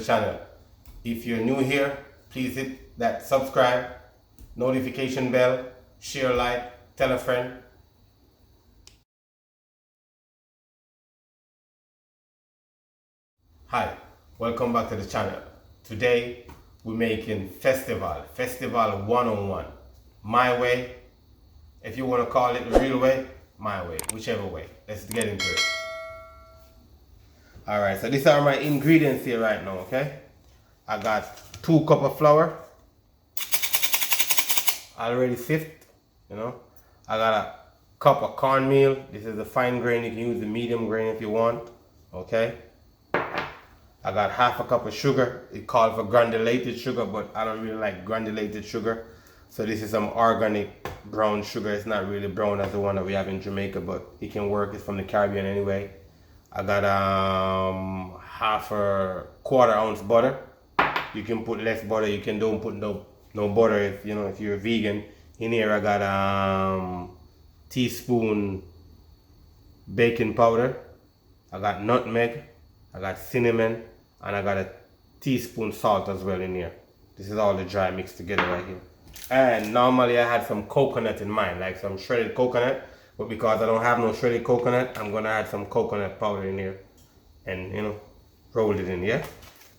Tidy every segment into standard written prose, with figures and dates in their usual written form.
channel. If you're new here, please hit that subscribe, notification bell, share, like, tell a friend. Hi, welcome back to the channel. Today we're making Festival 101. My way, if you want to call it the real way, my way, whichever way. Let's get into it. Alright, so these are my ingredients here right now, okay? I got 2 cups of flour, already sift, you know. I got a cup of cornmeal. This is the fine grain. You can use the medium grain if you want, okay? I got half a cup of sugar. It called for granulated sugar, but I don't really like granulated sugar. So this is some organic brown sugar. It's not really brown as the one that we have in Jamaica, but it can work. It's from the Caribbean anyway. I got half a quarter ounce butter. You can put less butter. You can don't put no butter if if you're a vegan. In here I got teaspoon baking powder. I got nutmeg. I got cinnamon, and I got a teaspoon salt as well in here. This is all the dry mixed together right here. And normally I had some coconut in mind, like some shredded coconut. But because I don't have no shredded coconut, I'm gonna add some coconut powder in here and roll it in, yeah?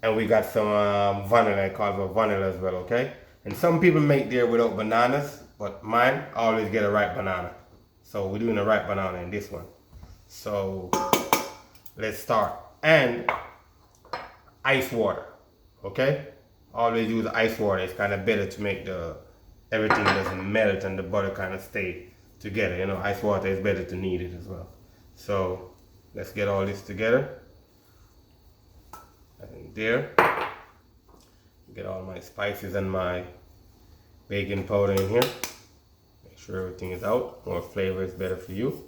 And we got some vanilla, I call it vanilla as well, okay? And some people make there without bananas, but mine, I always get a ripe banana. So we're doing a ripe banana in this one. So let's start. And ice water, okay? Always use ice water. It's kind of better to make everything doesn't melt and the butter kind of stay together. Ice water is better to knead it as well. So let's get all this together. And there, get all my spices and my baking powder in here. Make sure everything is out. More flavor is better for you.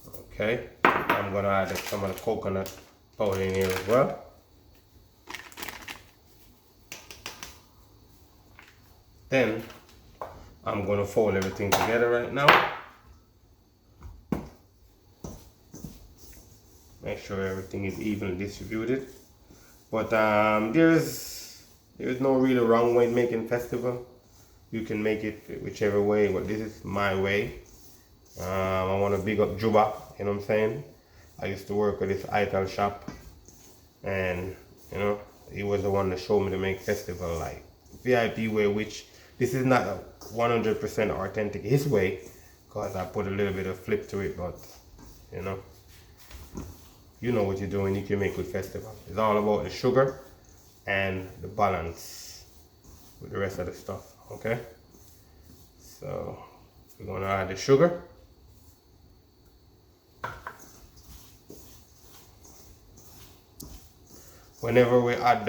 Okay, I'm gonna add some of the coconut powder in here as well. Then I'm gonna fold everything together right now. Make sure everything is evenly distributed. But there's no really wrong way making festival. You can make it whichever way, but this is my way. I want to big up Juba, you know what I'm saying? I used to work at this ital shop, and he was the one that showed me to make festival like VIP way, which this is not a 100% authentic his way, because I put a little bit of flip to it, but you know what you're doing, you can make good festival. It's all about the sugar and the balance with the rest of the stuff, okay? So we're gonna add the sugar. Whenever we add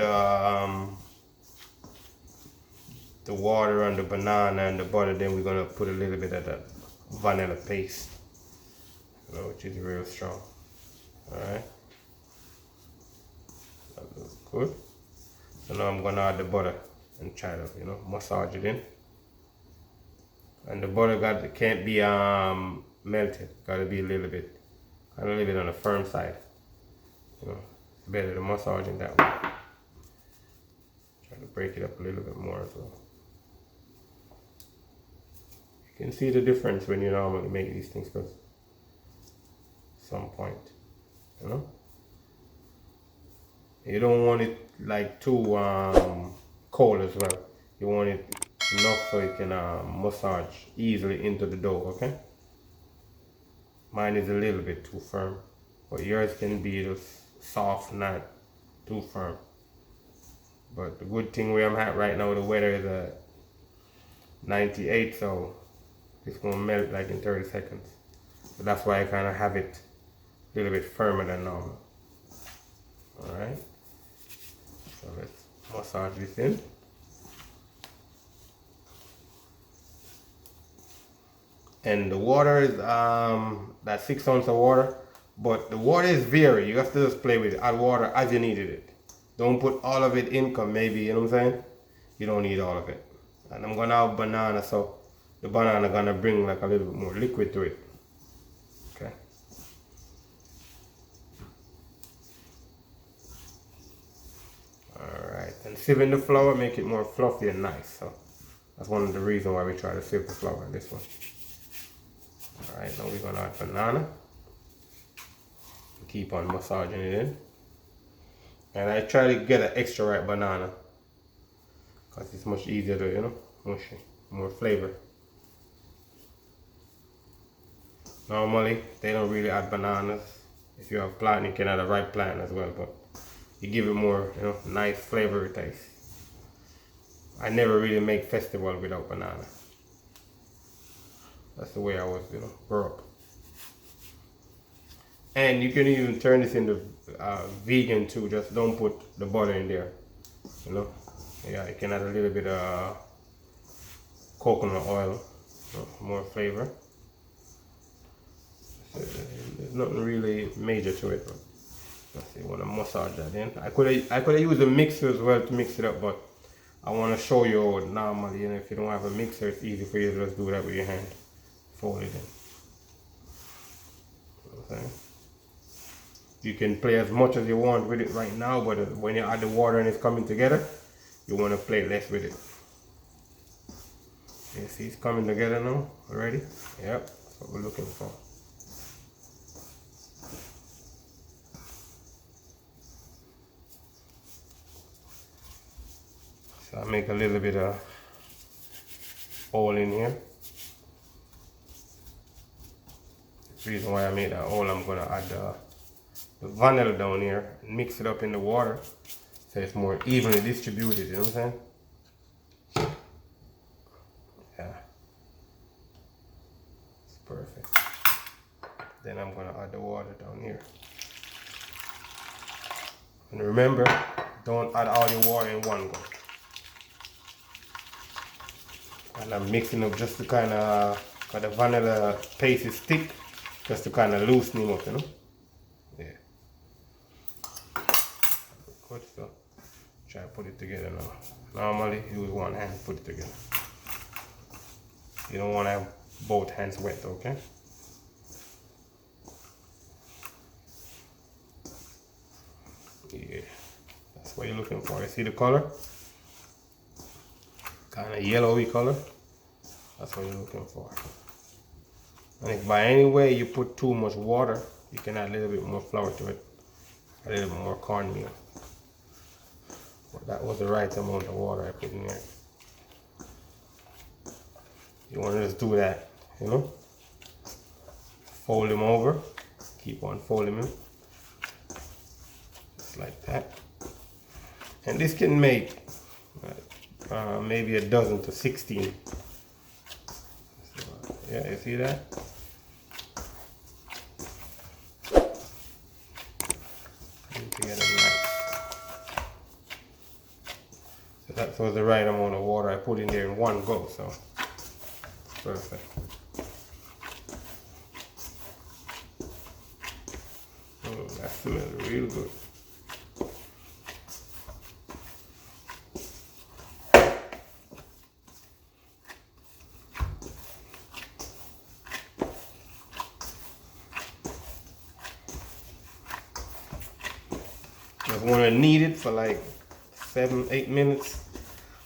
the water and the banana and the butter, then we're gonna put a little bit of the vanilla paste, which is real strong. Alright, that looks good. So now I'm gonna add the butter and try to massage it in. And the butter can't be melted. Gotta be a little bit on the firm side. It's better to massage it that way. Try to break it up a little bit more as well. You can see the difference when you normally make these things, because some point, you don't want it like too cold as well. You want it enough so you can massage easily into the dough, okay? Mine is a little bit too firm, but yours can be just soft, not too firm. But the good thing where I'm at right now, the weather is at 98, so it's gonna melt like in 30 seconds. So that's why I kind of have it a little bit firmer than normal. Alright, so let's massage this in. And the water is that 6 ounces of water, but the water is vary. You have to just play with it. Add water as you needed it. Don't put all of it in, cause maybe, you know what I'm saying? You don't need all of it. And I'm gonna have banana, so the banana gonna bring like a little bit more liquid to it. Okay. sieving the flour make it more fluffy and nice. So that's one of the reasons why we try to sieve the flour in this one. Alright, now we're gonna add banana. Keep on massaging it in. And I try to get an extra ripe banana because it's much easier to, you know, mushy, more flavor. Normally, they don't really add bananas. If you have plant, you can add a ripe plant as well, but you give it more, you know, nice flavory taste. I never really make festival without banana. That's the way I was, you know, grew up. And you can even turn this into vegan too. Just don't put the butter in there, you know. Yeah, you can add a little bit of coconut oil, you know, more flavor. There's nothing really major to it, but let's see, I want to massage that in. I could have used a mixer as well to mix it up, but I want to show you normally, you know, if you don't have a mixer, it's easy for you to just do that with your hand. Fold it in. Okay. You can play as much as you want with it right now, but when you add the water and it's coming together, you want to play less with it. You see it's coming together now already? Yep, that's what we're looking for. So I make a little bit of hole in here. The reason why I made that hole, I'm going to add the vanilla down here and mix it up in the water so it's more evenly distributed, you know what I'm saying? Yeah, it's perfect. Then I'm going to add the water down here. And remember, don't add all your water in one go. And I'm mixing up just to kind of, because the vanilla paste is thick, just to kind of loosen him up, you know? Yeah. Good, so try to put it together now. Normally, use one hand to put it together. You don't want to have both hands wet, okay? Yeah, that's what you're looking for. You see the color? Kind of yellowy color. That's what you're looking for. And if by any way you put too much water, you can add a little bit more flour to it. A little bit more cornmeal. But that was the right amount of water I put in there. You want to just do that, you know? Fold them over. Keep on folding them. Just like that. And this can make maybe a dozen to 16. Yeah, you see that? Together nice. So that was the right amount of water I put in there in one go, so perfect. Oh, that smells real good. Just want to knead it for like 7-8 minutes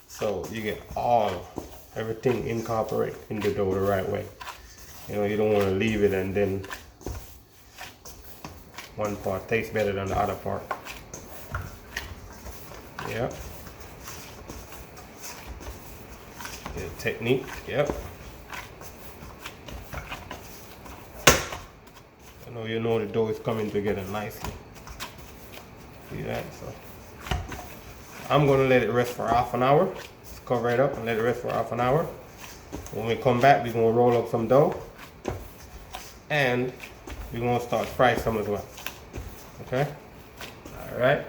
so you get everything incorporate in the dough the right way. You know, you don't want to leave it and then one part tastes better than the other part. Yeah. Good technique. Yep. You know the dough is coming together nicely. See that? So I'm gonna let it rest for half an hour. Just cover it up and let it rest for half an hour. When we come back, we're gonna roll up some dough and we're gonna start frying some as well. Okay? Alright.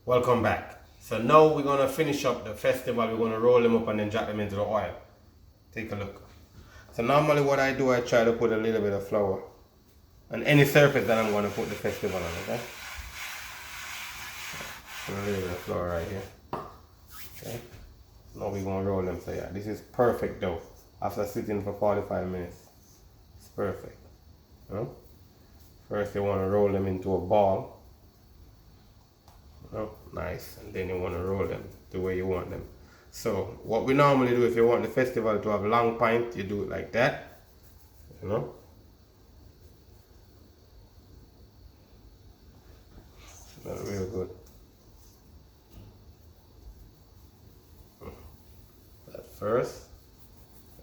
Welcome back. So now we're gonna finish up the festival. We're gonna roll them up and then drop them into the oil. Take a look. So normally what I do, I try to put a little bit of flour on any surface that I'm gonna put the festival on, okay? Put a little bit of flour right here. Okay. Now we're gonna roll them. So yeah, this is perfect dough. After sitting for 45 minutes. It's perfect. You know? First you wanna roll them into a ball. Oh, nice. And then you want to roll them the way you want them. So what we normally do, if you want the festival to have long pint, you do it like that, you know. That's real good. That first,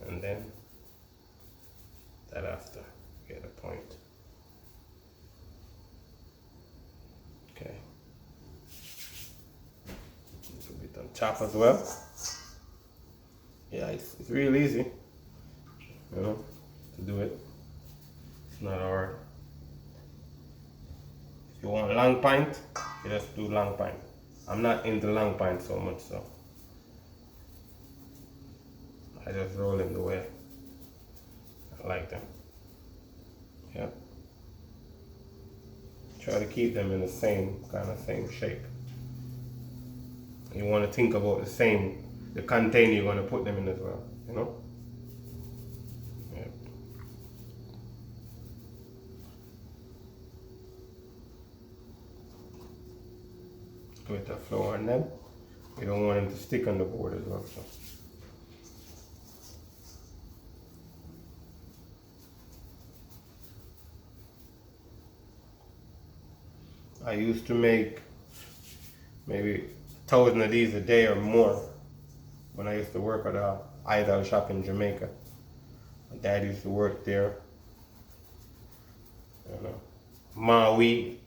and then that after. Get a point. Okay. A little bit on top as well. Yeah, it's real easy, you know, to do it. It's not hard. If you want long pint, you just do long pint. I'm not into long pint so much, so I just roll them the way I like them. Yeah. Try to keep them in the same same shape. You want to think about the container you're going to put them in as well, you know? Yeah. Put the flour on them. You don't want them to stick on the board as well. So. I used to make maybe 1,000 of these a day or more when I used to work at a idol shop in Jamaica. My dad used to work there. You know, Maui.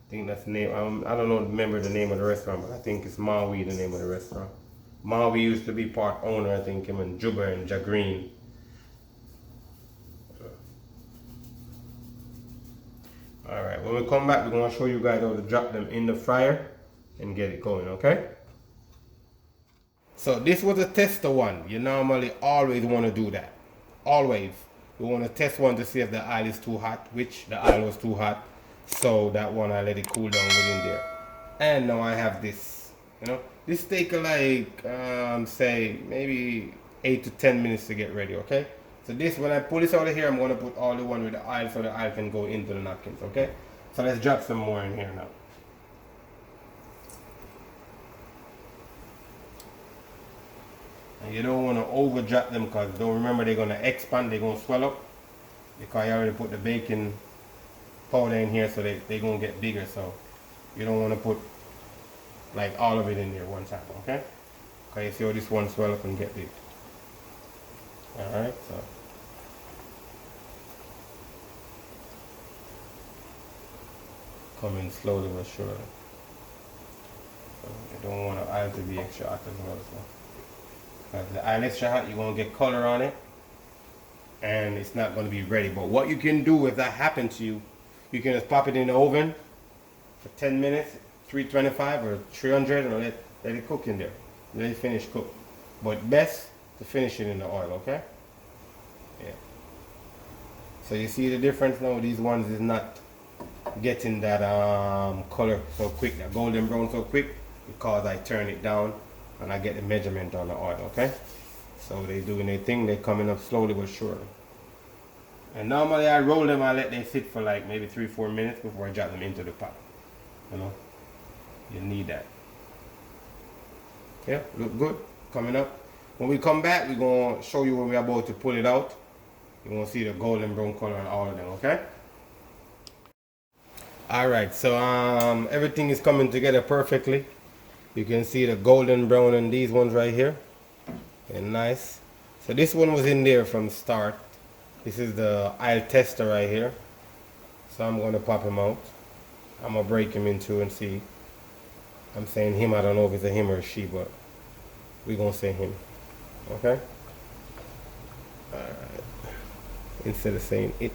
I think that's the name. I don't know, remember the name of the restaurant, but I think it's Maui, the name of the restaurant. Maui used to be part owner, I think, him and Juba and Jagreen. Alright, when we come back, we're going to show you guys how to drop them in the fryer and get it going, okay? So this was a tester one. You normally always want to do that. Always. You want to test one to see if the oil is too hot, which the oil was too hot. So that one I let it cool down within there. And now I have this, you know. This take like, say, maybe 8 to 10 minutes to get ready, okay? So this, when I pull this out of here, I'm going to put all the one with the oil so the oil can go into the napkins, okay? So let's drop some more in here now. And you don't want to over drop them because don't remember they're going to expand, they're going to swell up. Because I already put the baking powder in here, so they're going to get bigger. So you don't want to put like all of it in there one time, okay? Okay, you see how this one swell up and get big. Alright, so come in slowly but surely. So you don't want the oil to be extra hot as well. So. Because the oil extra hot, you're going to get color on it and it's not going to be ready. But what you can do if that happens to you, you can just pop it in the oven for 10 minutes, 325 or 300, and let it cook in there. Let it finish cook. But best to finish it in the oil, okay? Yeah. So you see the difference now? These ones is not getting that color so quick, that golden brown so quick, because I turn it down and I get the measurement on the oil, okay? So they doing their thing, they coming up slowly but surely. And normally I roll them, I let them sit for like maybe 3-4 minutes before I drop them into the pot. You know, you need that. Yeah, look good, coming up. When we come back, we're going to show you when we're about to pull it out. You're going to see the golden brown color on all of them, okay? Alright, so everything is coming together perfectly. You can see the golden brown on these ones right here. And nice. So this one was in there from the start. This is the oil tester right here. So I'm going to pop him out. I'm going to break him in two and see. I'm saying him, I don't know if it's a him or a she, but we're going to say him. Okay? Alright. Instead of saying it.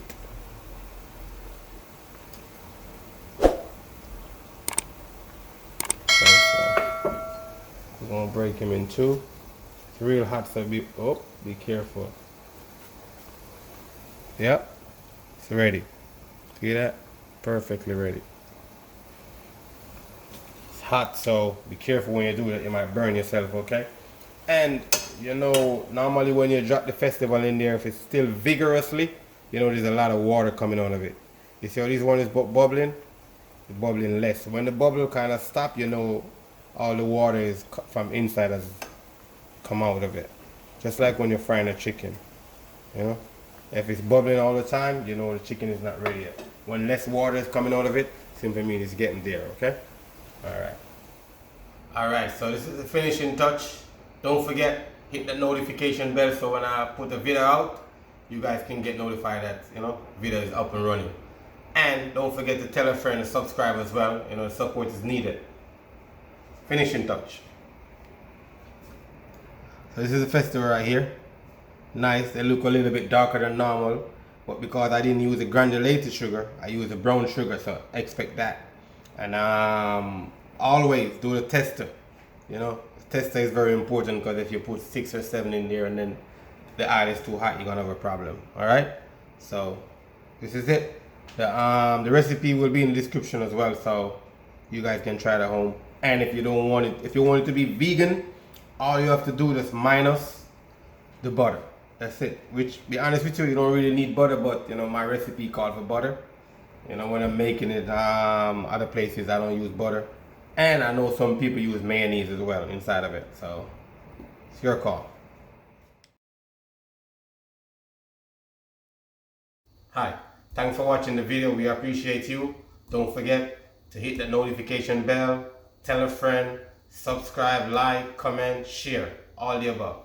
We're going to break him in two. It's real hot, so be careful. Yep. It's ready. See that? Perfectly ready. It's hot, so be careful when you do it. You might burn yourself, okay? And, you know, normally when you drop the festival in there, if it's still vigorously, you know there's a lot of water coming out of it. You see how this one is bubbling? it's bubbling less. When the bubble kind of stop, you know all the water is from inside has come out of it. Just like when you're frying a chicken, you know. If it's bubbling all the time, you know the chicken is not ready yet. When less water is coming out of it, simply means it's getting there, okay? Alright. Alright, so this is the finishing touch. Don't forget, hit the notification bell so when I put the video out, you guys can get notified that, you know, video is up and running. And don't forget to tell a friend and subscribe as well. You know, the support is needed. Finishing touch. So this is the festival right here. Nice. They look a little bit darker than normal, but because I didn't use the granulated sugar, I used the brown sugar, so expect that. And always do the tester. You know, the tester is very important because if you put 6 or 7 in there and then the oil is too hot, you're gonna have a problem. All right. So this is it. The recipe will be in the description as well, so you guys can try it at home. And if you don't want it, if you want it to be vegan, all you have to do is minus the butter. That's it. Which, be honest with you, you don't really need butter, but you know my recipe called for butter. You know, when I'm making it, other places I don't use butter, and I know some people use mayonnaise as well inside of it. So it's your call. Hi, thanks for watching the video. We appreciate you. Don't forget to hit the notification bell, tell a friend, subscribe, like, comment, share, all the above.